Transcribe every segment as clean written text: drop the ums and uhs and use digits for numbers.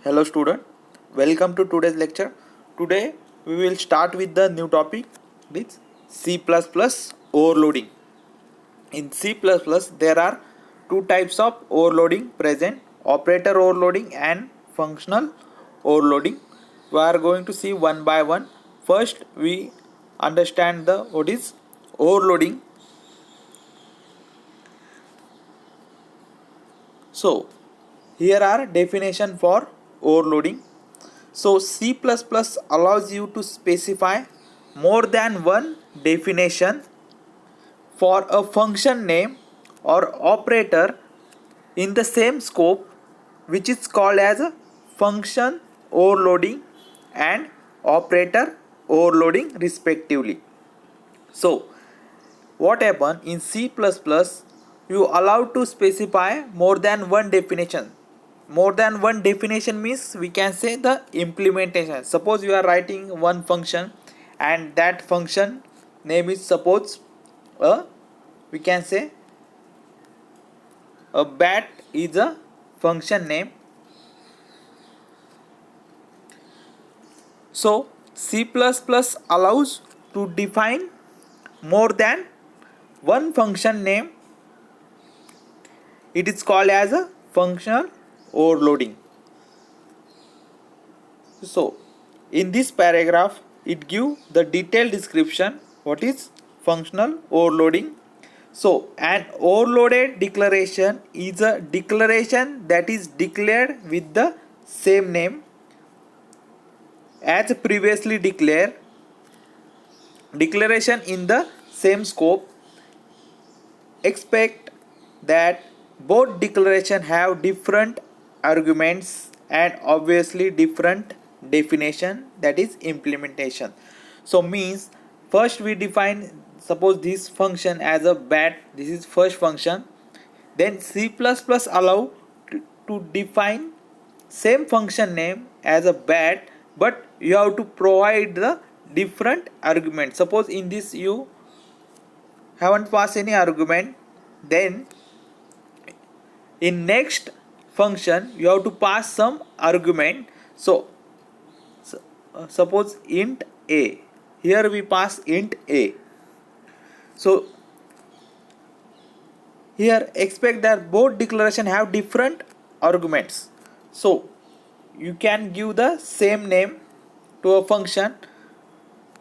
Hello student, welcome to today's lecture. Today we will start with the new topic, this C++ overloading. In C++ there are two types of overloading present, operator overloading and functional overloading. We are going to see one by one. First we understand the what is overloading. So here are definition for overloading. So C++ allows you to specify more than one definition for a function name or operator in the same scope, which is called as a function overloading and operator overloading respectively. So what happen in C++, you allowed to specify more than one definition. More than one definition means we can say the implementation. Suppose you are writing one function and that function name is suppose we can say a bat is a function name. So C++ allows to define more than one function name. It is called as a functional overloading. So in this paragraph it gives the detailed description what is functional overloading. So an overloaded declaration is a declaration that is declared with the same name as previously declared. Declaration in the same scope. Expect that both declaration have different arguments and obviously different definition, that is implementation. So means first we define, suppose this function as a bat, this is first function. Then C++ allow to define same function name as a bat, but you have to provide the different argument. Suppose in this you haven't passed any argument, then in next function you have to pass some argument. So suppose int a, here we pass int a. So here expect that both declaration have different arguments. So you can give the same name to a function,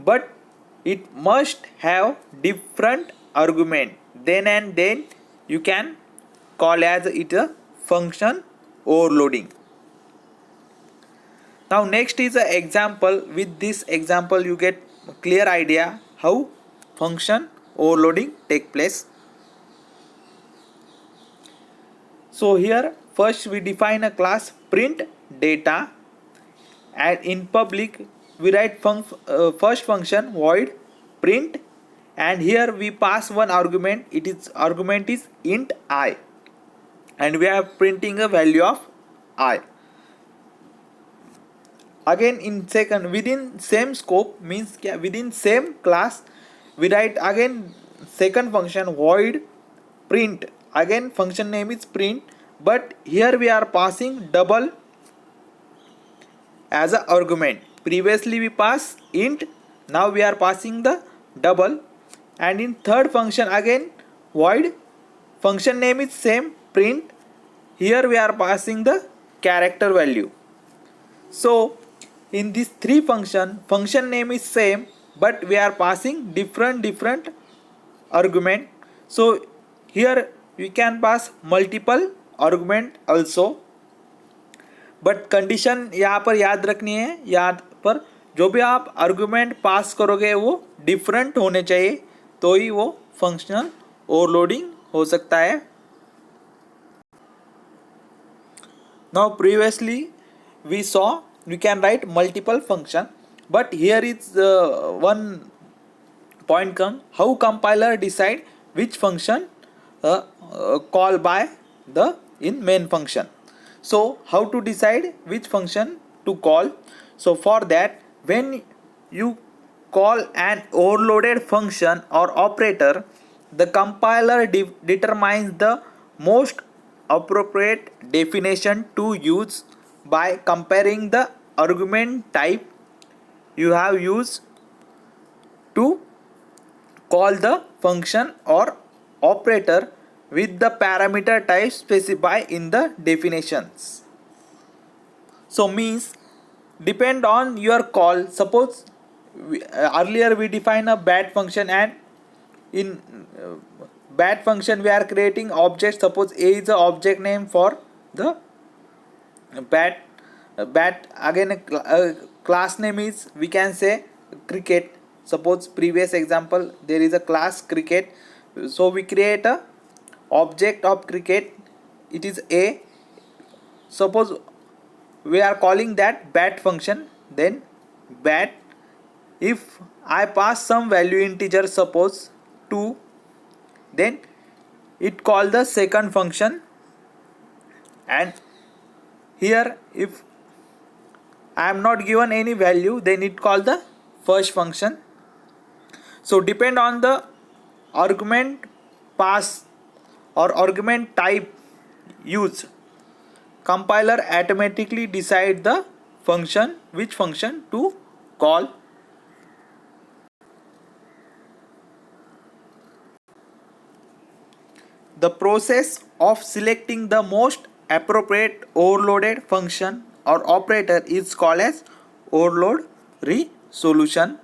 but it must have different argument. Then you can call as it a function overloading. Now next is an example. With this example you get a clear idea how function overloading take place. So here first we define a class print data, and in public we write first function void print, and here we pass one argument. Argument is int I, and we are printing a value of I. Again in second, within same scope means within same class we write again second function void print. Again function name is print, but here we are passing double as an argument. Previously we pass int, now we are passing the double. And in third function again void, function name is same print, here we are passing the character value. So in these three function name is same, but we are passing different argument. So here we can pass multiple argument also, but condition यहाँ पर याद रखनी है, यहाँ पर जो भी आप आर्गुमेंट पास करोगे वो डिफरेंट होने चाहिए, तो ही वो फंक्शनल ओवरलोडिंग हो सकता है. Now previously we saw we can write multiple function, but here is one point come, how compiler decide which function call by the in main function. So how to decide which function to call? So for that, when you call an overloaded function or operator, the compiler determines the most appropriate definition to use by comparing the argument type you have used to call the function or operator with the parameter type specified in the definitions. So means depend on your call. Suppose earlier we define a bat function, and in bat function we are creating object. Suppose a is the object name for the bat. Bat again a class name is, we can say, cricket. Suppose previous example there is a class cricket, so we create a object of cricket, it is a. Suppose we are calling that bat function, then bat, if I pass some value integer, suppose 2, then it call the second function, and here if I am not given any value, then it call the first function. So depend on the argument pass or argument type used, compiler automatically decide the function, which function to call. The process of selecting the most appropriate overloaded function or operator is called as overload resolution.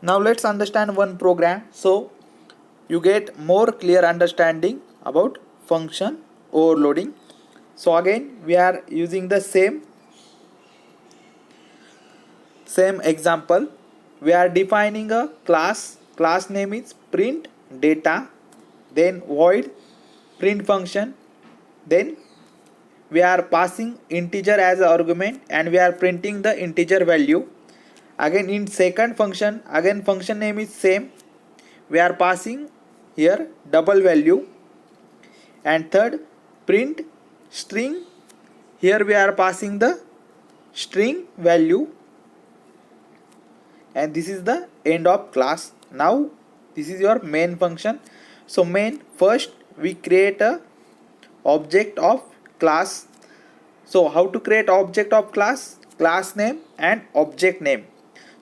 Now let's understand one program, so you get more clear understanding about function overloading. So again we are using the same example. We are defining a class name is print data, then void print function, then we are passing integer as an argument, and we are printing the integer value. Again in second function, again function name is same, we are passing here double value. And third, print string, here we are passing the string value, and this is the end of class. Now this is your main function. So main, first we create a object of class. So how to create object of class? Class name and object name.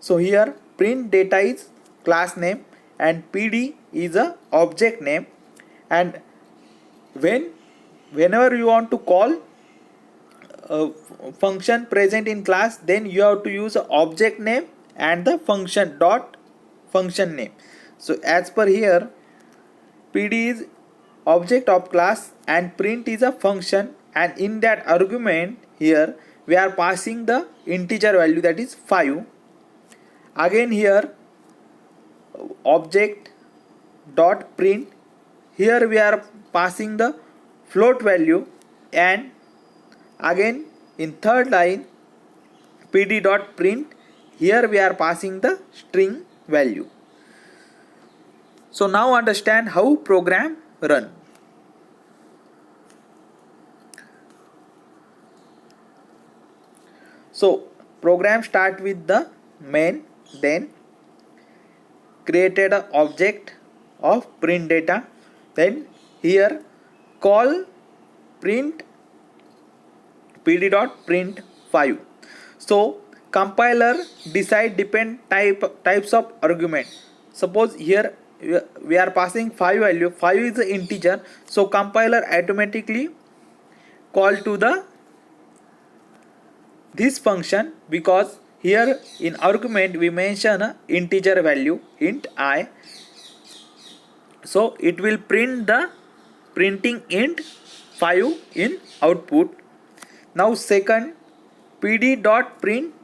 So here print data is class name and pd is a object name, and whenever you want to call a function present in class, then you have to use a object name and the function dot function name. So as per here, pd is object of class and print is a function, and in that argument here we are passing the integer value, that is 5. Again here object dot print, here we are passing the float value, and again in third line pd dot print, here we are passing the string value. So now understand how program run. So program start with the main, then created an object of print data, then here call print pd dot print 5. So compiler decide depend types of argument. Suppose here we are passing 5 value, 5 is the integer, so compiler automatically call to the this function, because here in argument we mention a integer value int I, so it will print the printing int 5 in output. Now second, pd dot print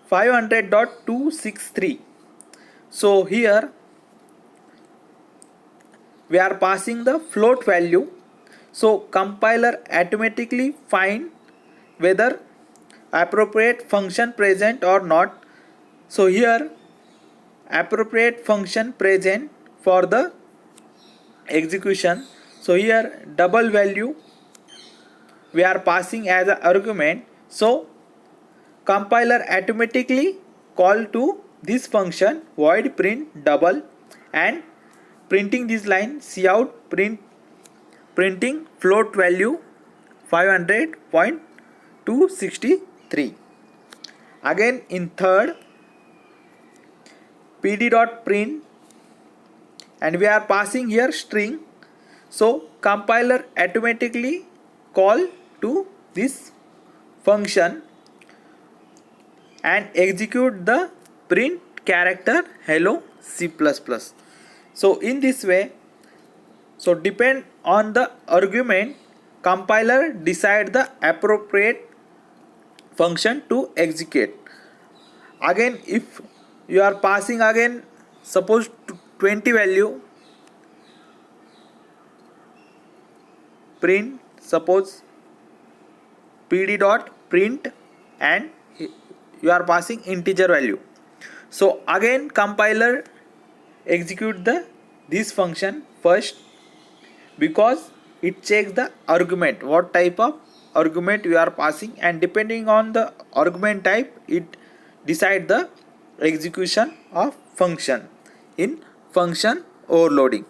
500.263. so here we are passing the float value, so compiler automatically find whether appropriate function present or not. So here appropriate function present for the execution, so here double value we are passing as an argument, so compiler automatically call to this function void print double, and printing this line cout print printing float value 500.263. Again in third, pd.print, and we are passing here string. So compiler automatically call to this function and execute the print character hello C++. So in this way, so depend on the argument, compiler decide the appropriate function to execute. Again, if you are passing again suppose 20 value, print suppose pd.print, and you are passing integer value. So again compiler execute this function first, because it checks the argument, what type of argument you are passing, and depending on the argument type it decide the execution of function in function overloading.